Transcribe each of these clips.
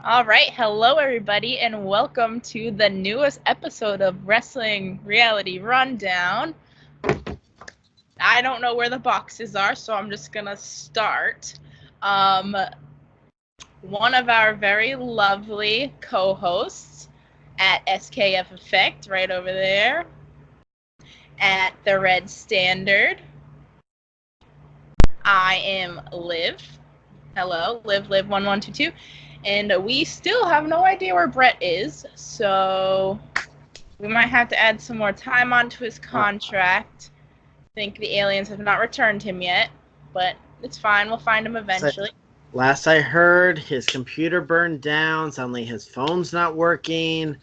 All right, hello everybody, and welcome to the newest episode of Wrestling Reality Rundown. I don't know where the boxes are, so I'm just gonna start. One of our very lovely co-hosts at SKF Effect, right over there, at the Red Standard. I am Liv. Hello, Liv1122. And we still have no idea where Brett is, so we might have to add some more time onto his contract. I think the aliens have not returned him yet, but it's fine. We'll find him eventually. Last I heard, his computer burned down. Suddenly his phone's not working.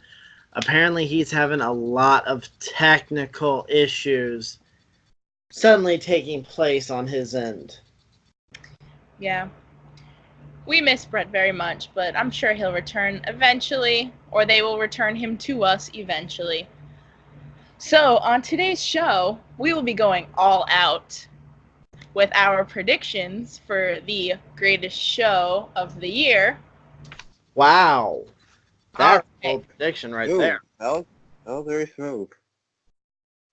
Apparently he's having a lot of technical issues suddenly taking place on his end. Yeah. We miss Brett very much, but I'm sure he'll return eventually, or they will return him to us eventually. So, on today's show, we will be going all out with our predictions for the greatest show of the year. Wow. That's a right. bold prediction right there. That was very smooth.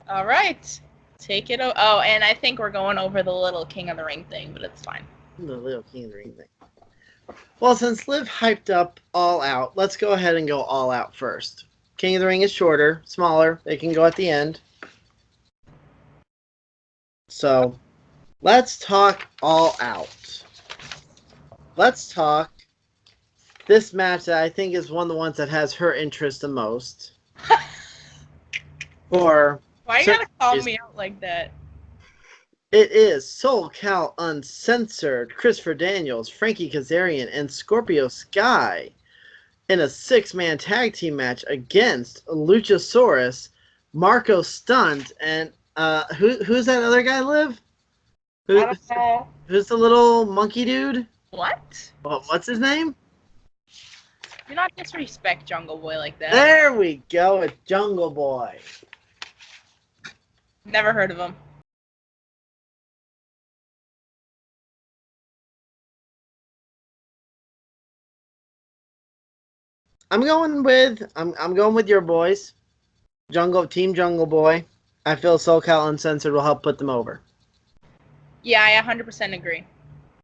All right. Take it. Oh, and I think we're going over the little King of the Ring thing, but it's fine. The little King of the Ring thing. Well, since Liv hyped up All Out, let's go ahead and go All Out first. King of the Ring is shorter, smaller. They can go at the end. So, let's talk All Out. Let's talk this match that I think is one of the ones that has her interest the most. Why you gotta call me out like that? It is SoulCal Uncensored, Christopher Daniels, Frankie Kazarian, and Scorpio Sky in a 6-man tag team match against Luchasaurus, Marco Stunt, and who's that other guy, Liv? I don't know. Who's the little monkey dude? What? Well, what's his name? Do not disrespect Jungle Boy like that. There we go, it's Jungle Boy. Never heard of him. I'm going with your boys. Team Jungle Boy. I feel SoulCal Uncensored will help put them over. Yeah, I 100% agree.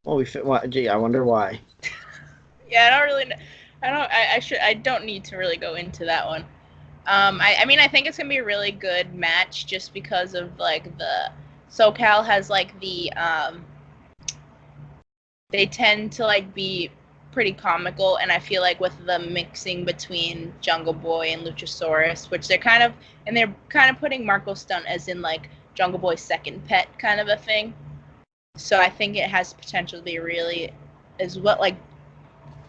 Well, I wonder why. Yeah, I don't really know. I don't need to really go into that one. I mean, I think it's gonna be a really good match just because of like the SoCal has like the they tend to like be pretty comical, and I feel like with the mixing between Jungle Boy and Luchasaurus, which they're kind of putting Marco Stunt as in like Jungle Boy's second pet kind of a thing. So I think it has potential to be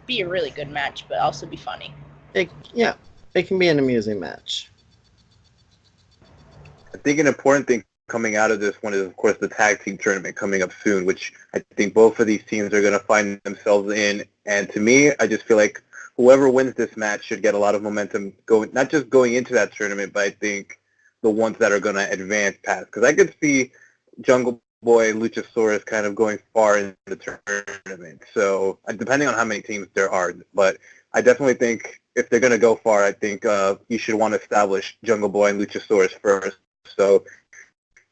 be a really good match, but also be funny. It can be an amusing match. I think an important thing coming out of this one is, of course, the tag team tournament coming up soon, which I think both of these teams are going to find themselves in. And to me, I just feel like whoever wins this match should get a lot of momentum not just going into that tournament, but I think the ones that are going to advance past. Because I could see Jungle Boy and Luchasaurus kind of going far in the tournament. So depending on how many teams there are, but I definitely think if they're going to go far, I think you should want to establish Jungle Boy and Luchasaurus first. So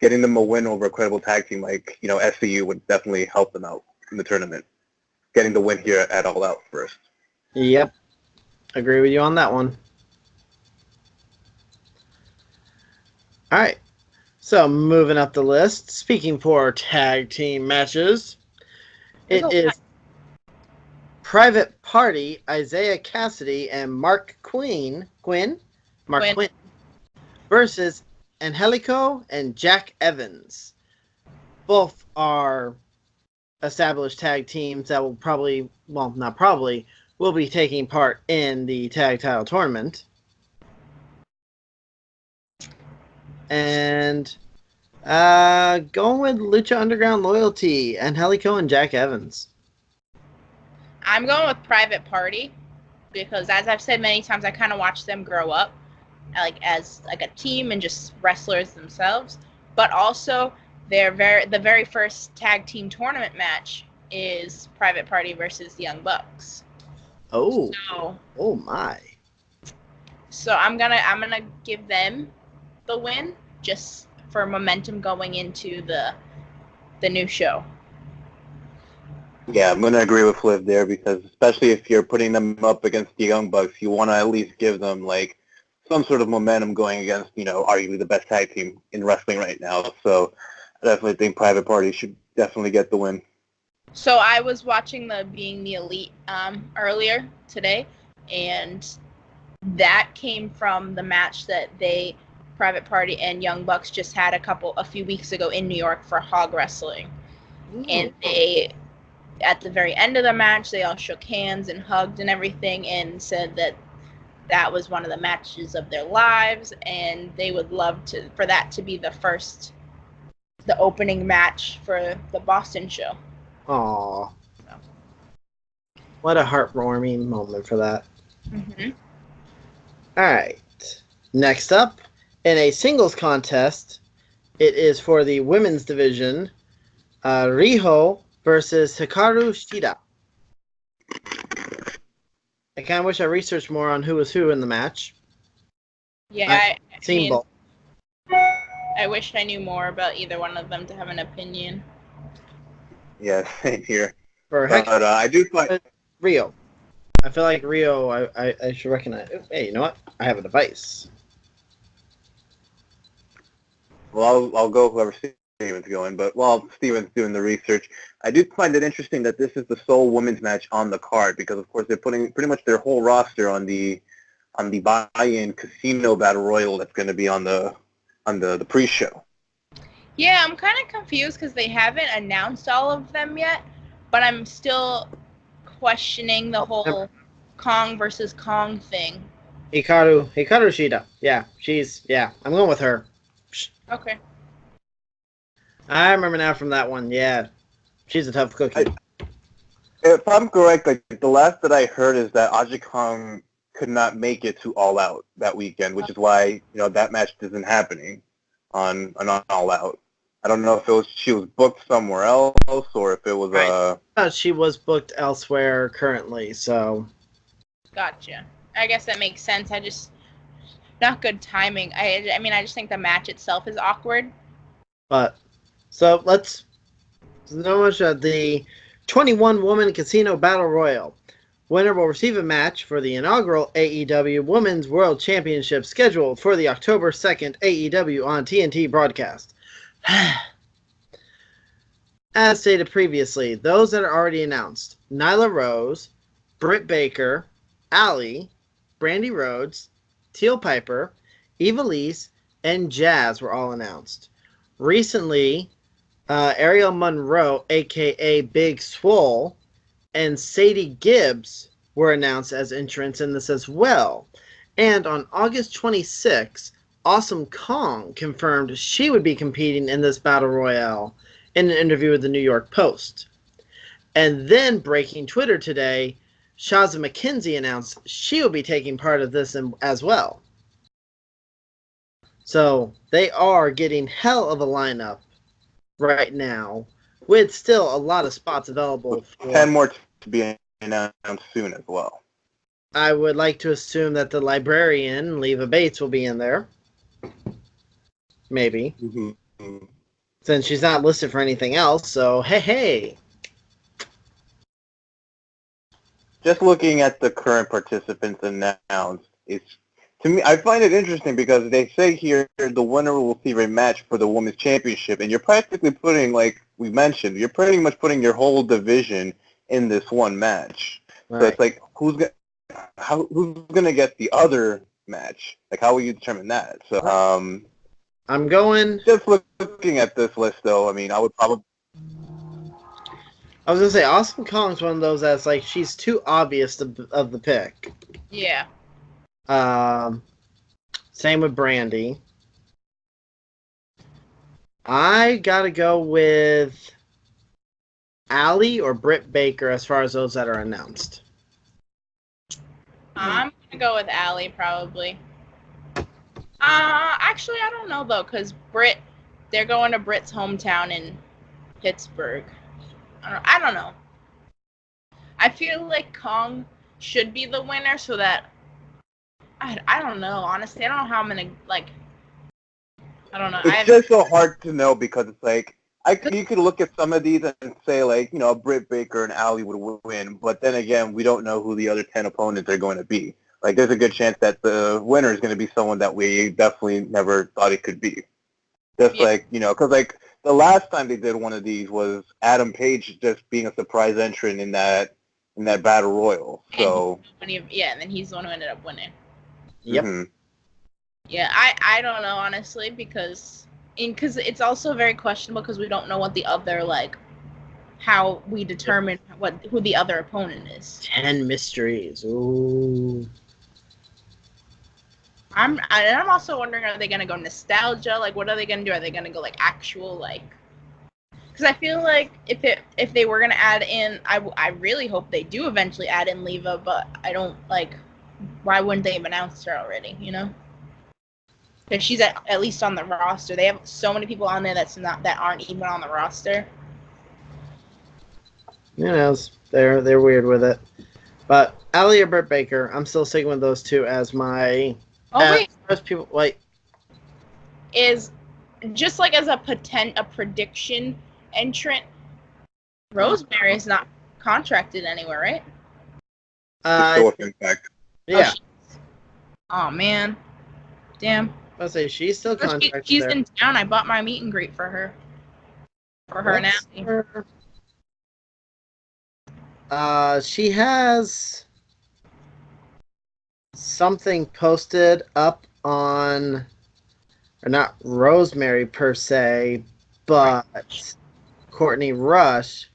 getting them a win over a credible tag team like, SCU would definitely help them out in the tournament. Getting the win here at All Out first. Yep. Agree with you on that one. All right. So, moving up the list, speaking for tag team matches, it is Private Party, Isaiah Cassidy, and Mark Quinn versus Angelico and Jack Evans. Both are established tag teams that will be taking part in the tag title tournament. And going with Lucha Underground Loyalty, Angelico and Jack Evans. I'm going with Private Party because, as I've said many times, I kind of watched them grow up, like as like a team and just wrestlers themselves. But also, the very first tag team tournament match is Private Party versus the Young Bucks. Oh, So, oh my. so I'm gonna give them the win just for momentum going into the new show. Yeah, I'm going to agree with Liv there because especially if you're putting them up against the Young Bucks, you want to at least give them like some sort of momentum going against, arguably the best tag team in wrestling right now. So I definitely think Private Party should definitely get the win. So I was watching the Being the Elite earlier today, and that came from the match that Private Party and Young Bucks just had a few weeks ago in New York for Hog Wrestling. And they, at the very end of the match, they all shook hands and hugged and everything and said that that was one of the matches of their lives, and they would love for that to be the opening match for the Boston show. Aw. What a heartwarming moment for that. Mm-hmm. All right. Next up, in a singles contest, it is for the women's division, Riho versus Hikaru Shida. I kind of wish I researched more on who was who in the match. Yeah, both. I wished I knew more about either one of them to have an opinion. Yeah, same here. For But I do find Rio. I feel like Rio, I should recognize. Hey, you know what? I have a device. Well, I'll go whoever Steven's going, but while Steven's doing the research, I do find it interesting that this is the sole women's match on the card because, of course, they're putting pretty much their whole roster on the buy-in casino battle royal that's going to be on the pre-show. Yeah, I'm kind of confused because they haven't announced all of them yet, but I'm still questioning the whole Kong versus Kong thing. Hikaru Shida. Yeah, I'm going with her. Okay. I remember now from that one. Yeah, she's a tough cookie. If I'm correct, like the last that I heard is that Aja Kong could not make it to All Out that weekend, which is why that match isn't happening on All Out. I don't know if she was booked somewhere else or if it was she was booked elsewhere currently, so. Gotcha. I guess that makes sense. Not good timing. I mean, I just think the match itself is awkward. But so let's much the 21-woman casino battle royal. Winner will receive a match for the inaugural AEW Women's World Championship scheduled for the October 2nd AEW on TNT broadcast. As stated previously, those that are already announced: Nyla Rose, Britt Baker, Allie, Brandy Rhodes, Teal Piper, Ivelisse, and Jazz were all announced. Recently, Ariel Monroe, aka Big Swole, and Sadie Gibbs were announced as entrants in this as well. And on August 26, Awesome Kong confirmed she would be competing in this battle royale in an interview with the New York Post. And then breaking Twitter today, Shazza McKenzie announced she will be taking part of this as well. So they are getting hell of a lineup right now, with still a lot of spots available. 10 more to be announced soon as well. I would like to assume that the librarian, Leva Bates, will be in there. Maybe. Mm-hmm. Since she's not listed for anything else, so hey. Just looking at the current participants announced, to me, I find it interesting because they say here the winner will receive a match for the women's championship, and you're practically putting, like we mentioned, you're pretty much putting your whole division in this one match. Right. So it's like, who's gonna get the other match? Like, how will you determine that? So, I'm going. Just looking at this list, though, I mean, I would probably. I was gonna say, Awesome Kong's one of those that's like she's too obvious of the pick. Yeah. Same with Brandy. I gotta go with Allie or Britt Baker as far as those that are announced. I'm gonna go with Allie probably. Actually, I don't know though, because they're going to Britt's hometown in Pittsburgh. I don't know. I feel like Kong should be the winner, so that I don't know. Honestly, I don't know how I'm gonna like. I don't know. It's just so hard to know because it's like you could look at some of these and say like Britt Baker and Ali would win, but then again we don't know who the other 10 opponents are going to be. Like there's a good chance that the winner is going to be someone that we definitely never thought it could be. Just like because like the last time they did one of these was Adam Page just being a surprise entrant in that battle royal. So and then he's the one who ended up winning. Yep. Mm-hmm. Yeah, I don't know honestly because it's also very questionable because we don't know what the other like how we determine who the other opponent is. 10 mysteries. Ooh. I'm also wondering, are they gonna go nostalgia? Like, what are they gonna do? Are they gonna go like actual like? Because I feel like if they were gonna add in, I really hope they do eventually add in Leva, but I don't like. Why wouldn't they have announced her already? You know, because she's at least on the roster. They have so many people on there that aren't even on the roster. Who knows? They're weird with it. But Ali or Britt Baker, I'm still sticking with those two as my. Oh wait, most people like is just like as a prediction entrant. Rosemary is not contracted anywhere, right? Impact. Yeah. Oh man, damn. I'll say she's still contracted. She's in town. I bought my meet and greet for her. For her and Ali. She has something posted up on, or not Rosemary per se, but Courtney Rush.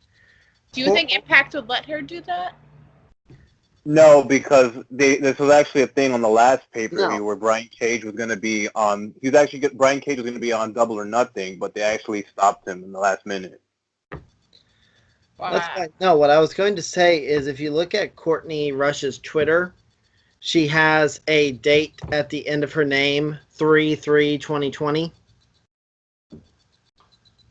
Do you think Impact would let her do that? No, because this was actually a thing on the last pay-per-view where Brian Cage was going to be on. Brian Cage was going to be on Double or Nothing, but they actually stopped him in the last minute. Wow. That's fine. No, what I was going to say is if you look at Courtney Rush's Twitter, she has a date at the end of her name, 3/3/2020.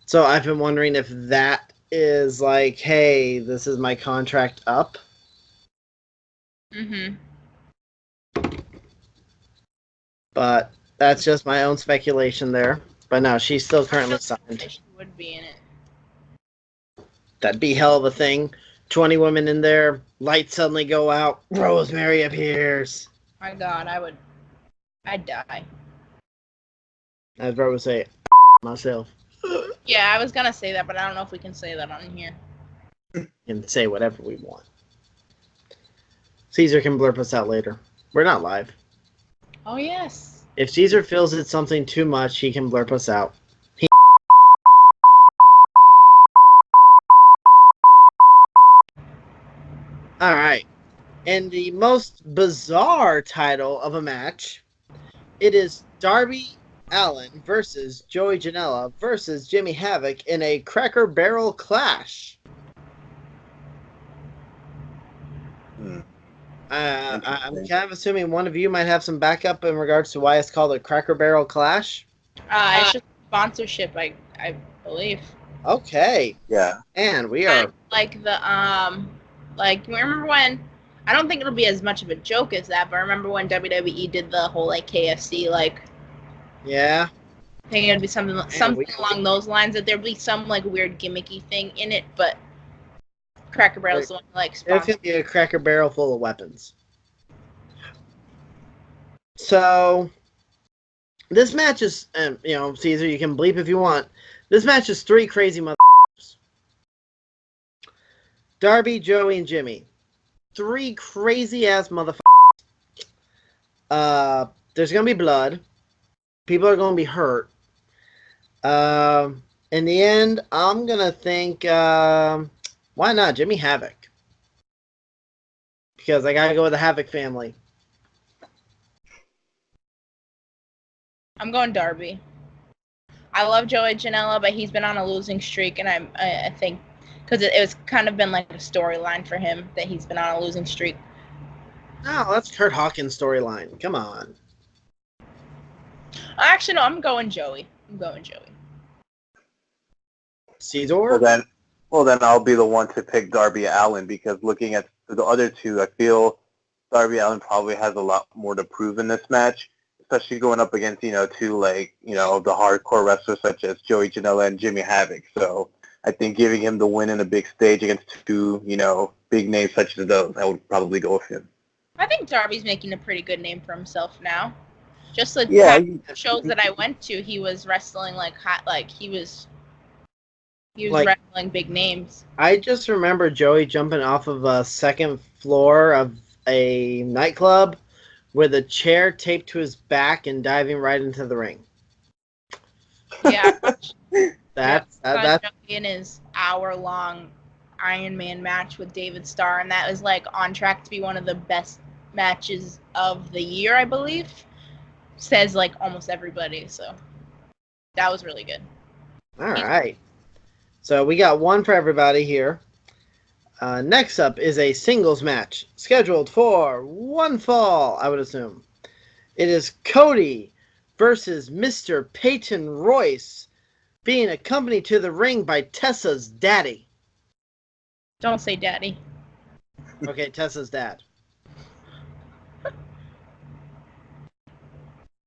So I've been wondering if that is like, hey, this is my contract up. Mm-hmm. But that's just my own speculation there. But no, she's still currently signed. She would be in it. That'd be hell of a thing. 20 women in there, lights suddenly go out, Rosemary appears. My God, I'd die. As Bro would say, myself. Yeah, I was gonna say that, but I don't know if we can say that on here. And say whatever we want. Cesar can blurp us out later. We're not live. Oh, yes. If Cesar feels it's something too much, he can blurp us out. All right. And the most bizarre title of a match, it is Darby Allin versus Joey Janela versus Jimmy Havoc in a Cracker Barrel clash. I'm kind of assuming one of you might have some backup in regards to why it's called a Cracker Barrel clash. It's just sponsorship, I believe. Okay. Yeah. And we are like the remember when? I don't think it'll be as much of a joke as that, but remember when WWE did the whole like KFC like? Yeah. I think it'd be something along those lines. That there'd be some like weird gimmicky thing in it, but Cracker Barrel's the one like. There's gonna be a Cracker Barrel full of weapons. So this match is, Cesar, you can bleep if you want. This match is three crazy motherfuckers. Darby, Joey, and Jimmy. Three crazy ass motherfuckers. There's gonna be blood. People are gonna be hurt. In the end, I'm gonna think, why not Jimmy Havoc? Because I gotta go with the Havoc family. I'm going Darby. I love Joey Janela, but he's been on a losing streak, and I think because it was kind of been like a storyline for him that he's been on a losing streak. No, that's Kurt Hawkins' storyline. Come on. Actually, no, I'm going Joey. Cesar? Well, then I'll be the one to pick Darby Allin because looking at the other two, I feel Darby Allin probably has a lot more to prove in this match, especially going up against, two, the hardcore wrestlers such as Joey Janela and Jimmy Havoc. So I think giving him the win in a big stage against two, big names such as those, I would probably go with him. I think Darby's making a pretty good name for himself now. Just the past shows that I went to, he was wrestling he was wrestling big names. I just remember Joey jumping off of a second floor of a nightclub with a chair taped to his back and diving right into the ring. Yeah, that's Joey in his hour-long Iron Man match with David Starr, and that was on track to be one of the best matches of the year, I believe. Says almost everybody, so that was really good. All right. So we got one for everybody here. Next up is a singles match scheduled for one fall, I would assume. It is Cody versus Mr. Peyton Royce, being accompanied to the ring by Tessa's daddy. Don't say daddy. Okay, Tessa's dad.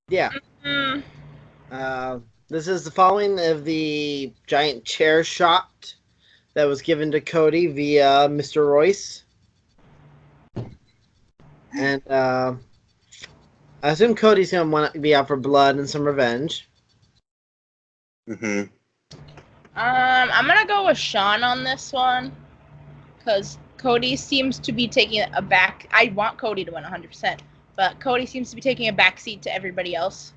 Yeah. Mm-hmm. This is the following of the giant chair shot that was given to Cody via Mr. Royce. And I assume Cody's going to want to be out for blood and some revenge. Mm-hmm. I'm going to go with Sean on this one, because Cody seems to be taking a back. I want Cody to win 100%, but Cody seems to be taking a backseat to everybody else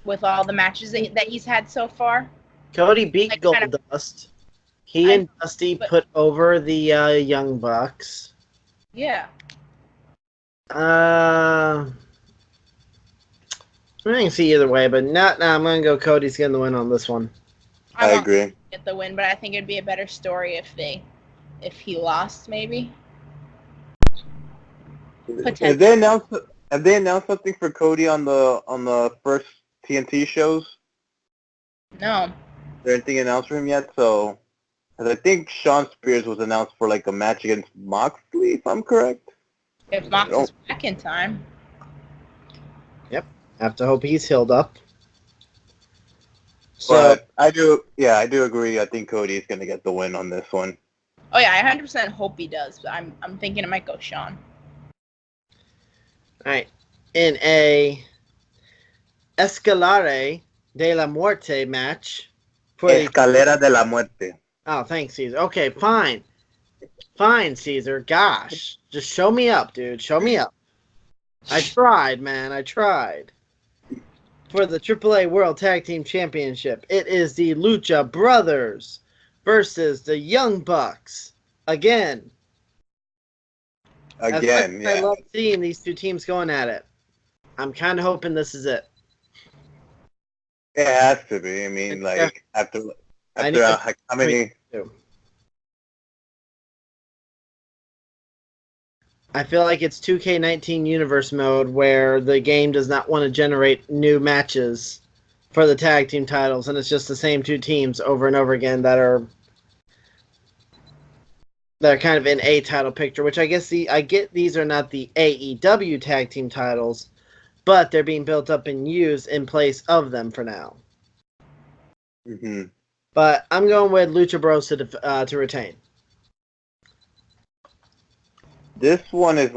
with all the matches that he's had so far. Cody beat Goldust. He and Dusty put over the Young Bucks. Yeah. I can see either way, but I'm going to go Cody's getting the win on this one. I agree. Get the win, but I think it'd be a better story if he lost, maybe. Have they announced something for Cody on the first TNT shows? No. Is there anything announced for him yet? So, because I think Shawn Spears was announced for a match against Moxley, if I'm correct. If Moxley's back in time. Yep. Have to hope he's healed up. So but I do agree. I think Cody is going to get the win on this one. Oh yeah, I 100% hope he does, but I'm thinking it might go Sean. All right. In a Escalare de la Muerte match. Escalera de la Muerte. Oh, thanks, Cesar. Okay, fine. Fine, Cesar. Gosh. Just show me up, dude. Show me up. I tried, man. I tried. For the AAA World Tag Team Championship, it is the Lucha Brothers versus the Young Bucks. Again, yeah. I love seeing these two teams going at it. I'm kind of hoping this is it. It has to be. I mean, after how many? I feel like it's 2K19 Universe mode where the game does not want to generate new matches for the tag team titles, and it's just the same two teams over and over again that are kind of in a title picture, which I get these are not the AEW tag team titles, but they're being built up and used in place of them for now. Mm-hmm. But I'm going with Lucha Bros to retain. This one is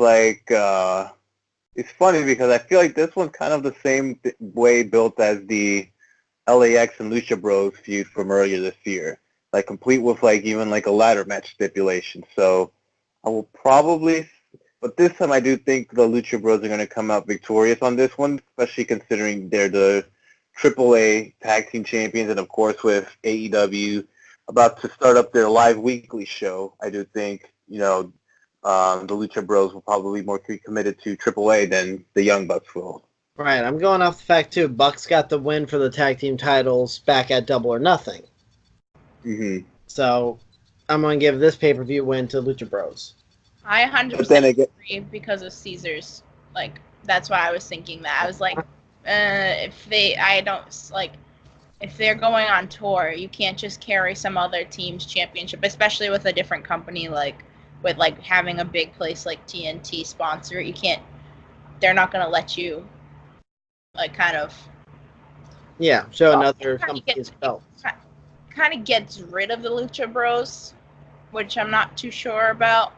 it's funny because I feel like this one's kind of the same way built as the LAX and Lucha Bros feud from earlier this year. Complete with even a ladder match stipulation. So I will probably, but this time I do think the Lucha Bros are going to come out victorious on this one, especially considering they're the AAA tag team champions, and of course with AEW about to start up their live weekly show, I do think, the Lucha Bros will probably be more committed to AAA than the Young Bucks will. Right, I'm going off the fact, too, Bucks got the win for the tag team titles back at Double or Nothing. Mm-hmm. So, I'm going to give this pay-per-view win to Lucha Bros. I 100% agree because of Caesar's. That's why I was thinking that. I was if they're going on tour, you can't just carry some other team's championship, especially with a different company, with having a big place like TNT sponsor. You can't they're not going to let you, like, kind of... Yeah, show Well, another company's belt. Kind of gets rid of the Lucha Bros, which I'm not too sure about.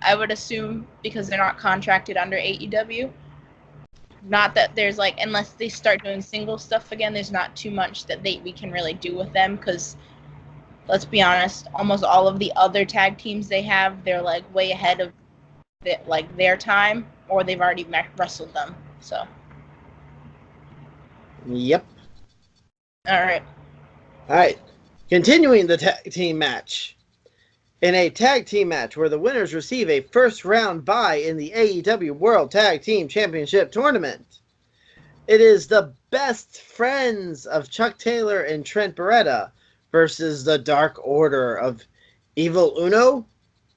I would assume because they're not contracted under AEW. Not that there's, like, unless they start doing single stuff again, there's not too much that we can really do with them, because let's be honest, almost all of the other tag teams they have, they're, like, way ahead of their time, or they've already wrestled them. So. Yep. All right. All right. Continuing the tag team match. In a tag team match where the winners receive a first round bye in the AEW World Tag Team Championship Tournament. It is the best friends of Chuck Taylor and Trent Beretta versus the Dark Order of Evil Uno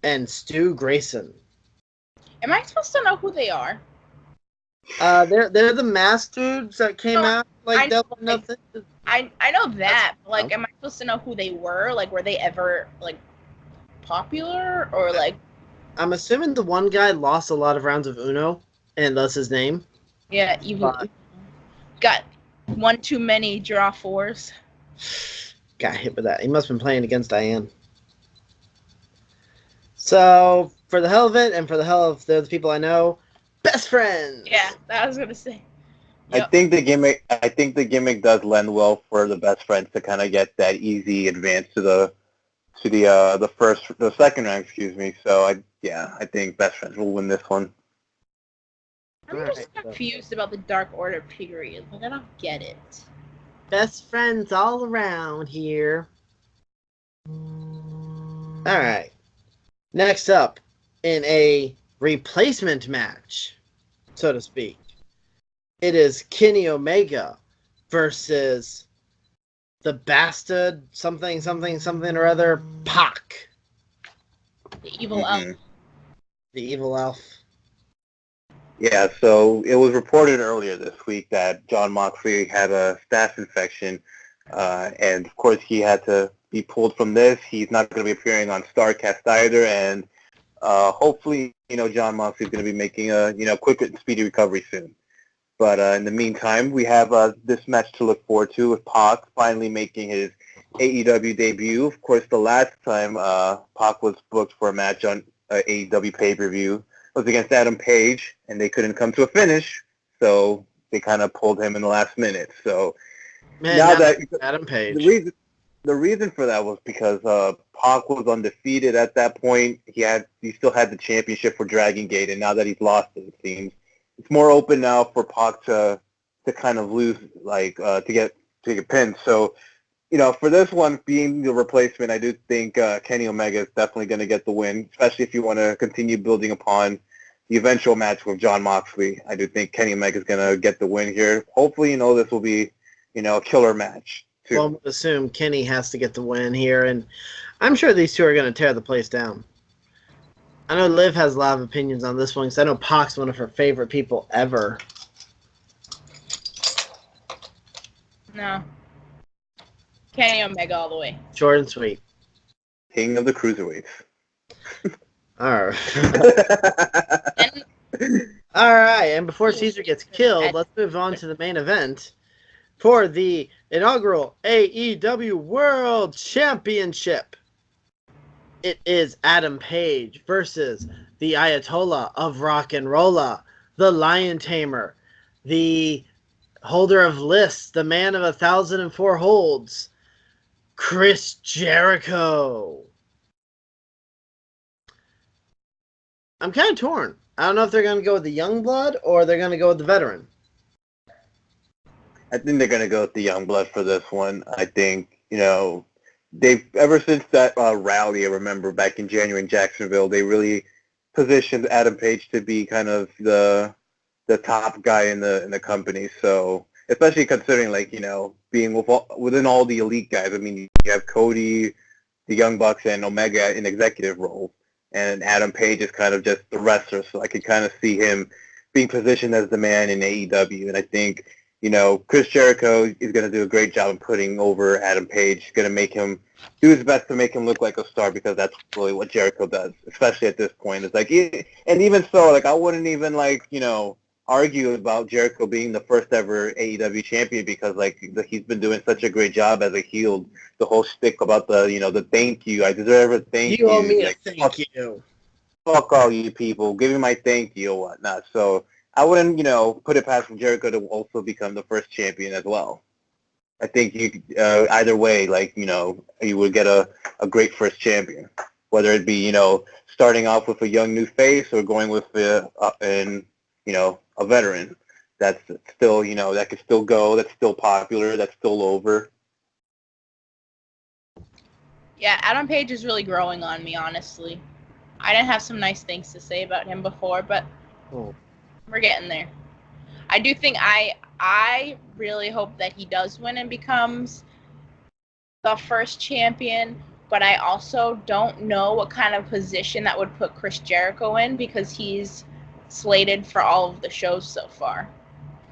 and Stu Grayson. Am I supposed to know who they are? They're the masked dudes that came out like Double Nothing. I know that, but, like, am I supposed to know who they were? Like, were they ever, like, popular, or, like... I'm assuming the one guy lost a lot of rounds of Uno, and that's his name. Yeah, Evil. Got one too many draw fours. Got hit with that. He must have been playing against Diane. So, for the hell of it, and for the hell of the people I know, best friends. Yeah, that was gonna say. Yep. I think the gimmick does lend well for the best friends to kind of get that easy advance to the second round, excuse me. So I think best friends will win this one. I'm just confused about the Dark Order period. Like, I don't get it. Best friends all around here. All right. Next up, in a replacement match, so to speak, it is Kenny Omega versus the bastard something or other, Pac. The evil elf. The evil elf. Yeah, so it was reported earlier this week that Jon Moxley had a staph infection, and of course he had to be pulled from this. He's not going to be appearing on StarCast either, and hopefully, Jon Moxley is going to be making a, quick and speedy recovery soon. But in the meantime, we have this match to look forward to with Pac finally making his AEW debut. Of course, the last time Pac was booked for a match on AEW pay-per-view was against Adam Page, and they couldn't come to a finish, so they kind of pulled him in the last minute. So now that Adam Page, the reason for that was because Pac was undefeated at that point. He still had the championship for Dragon Gate, and now that he's lost it seems it's more open now for Pac to kind of lose, to get pinned. So, for this one being the replacement, I do think Kenny Omega is definitely going to get the win, especially if you want to continue building upon the eventual match with Jon Moxley. I do think Kenny Omega is going to get the win here. Hopefully, this will be, a killer match, too. Well, I'm going to assume Kenny has to get the win here, and I'm sure these two are going to tear the place down. I know Liv has a lot of opinions on this one, because I know Pac's one of her favorite people ever. No. Kenny Omega all the way. Short and sweet. King of the Cruiserweights. All right. All right, and before Cesar gets killed, let's move on to the main event for the inaugural AEW World Championship. It is Adam Page versus the Ayatollah of Rock and Rolla, the Lion Tamer, the holder of lists, the man of 1,004 holds, Chris Jericho. I'm kind of torn. I don't know if they're going to go with the young blood or they're going to go with the veteran. I think they're going to go with the young blood for this one. I think, they've, ever since that rally, I remember back in January in Jacksonville, they really positioned Adam Page to be kind of the top guy in the company. So, especially considering, being within all the elite guys. I mean, you have Cody, the Young Bucks, and Omega in executive roles, and Adam Page is kind of just the wrestler. So I could kind of see him being positioned as the man in AEW. And I think, Chris Jericho is going to do a great job of putting over Adam Page. Going to make him do his best to make him look like a star, because that's really what Jericho does, especially at this point. It's like, and even so, I wouldn't even argue about Jericho being the first ever AEW champion because like he's been doing such a great job as a heel. The whole shtick about the thank you, I deserve a thank You owe you. me a Like thank you. fuck all you people, give me my thank you or whatnot. So I wouldn't put it past Jericho to also become the first champion as well. I think either way, like you would get a great first champion, whether it be starting off with a young new face or going with a veteran that's still that could still go, that's still popular, that's still over. Yeah, Adam Page is really growing on me, honestly. I didn't have some nice things to say about him before, but we're getting there. I do think I really hope that he does win and becomes the first champion, but I also don't know what kind of position that would put Chris Jericho in because he's slated for all of the shows so far.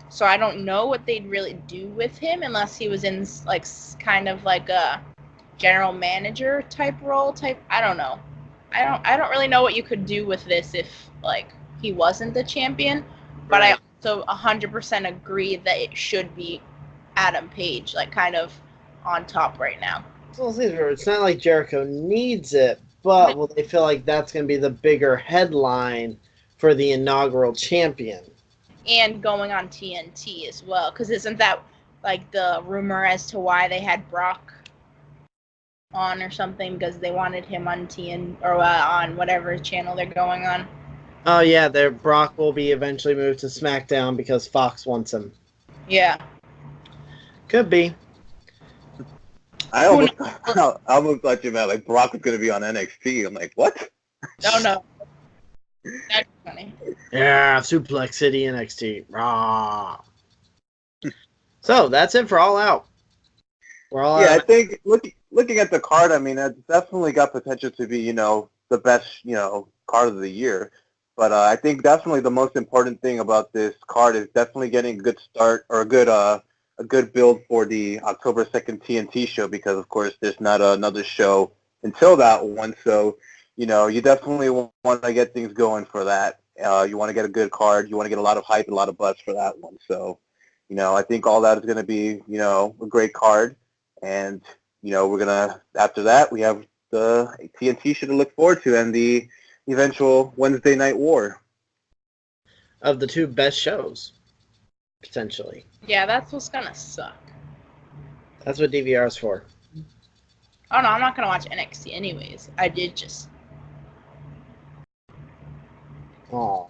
So I don't know what they'd really do with him unless he was in like kind of like a general manager type role type. I don't know. I don't really know what you could do with this if like he wasn't the champion, but right. I also 100% agree that it should be Adam Page, like kind of on top right now. Well, it's not like Jericho needs it, but will they feel like that's going to be the bigger headline for the inaugural champion? And going on TNT as well, because isn't that like the rumor as to why they had Brock on or something, because they wanted him on TNT or on whatever channel they're going on? Oh yeah, Brock will be eventually moved to SmackDown because Fox wants him. Yeah. Could be. I almost thought you meant like Brock was going to be on NXT. I'm like, what? Oh no. That's funny. Yeah, Suplex City NXT. Rah. So that's it for All Out. We're all yeah, out. I think looking at the card, I mean, it's definitely got potential to be the best card of the year. But I think definitely the most important thing about this card is definitely getting a good start or a good build for the October 2nd TNT show because of course there's not another show until that one. So you definitely want to get things going for that. You want to get a good card. You want to get a lot of hype and a lot of buzz for that one. So I think all that is going to be a great card. And, we're going to, after that, we have the TNT show to look forward to and the eventual Wednesday Night War. Of the two best shows, potentially. Yeah, that's what's going to suck. That's what DVR is for. Oh, no, I'm not going to watch NXT anyways. I did just... Aw.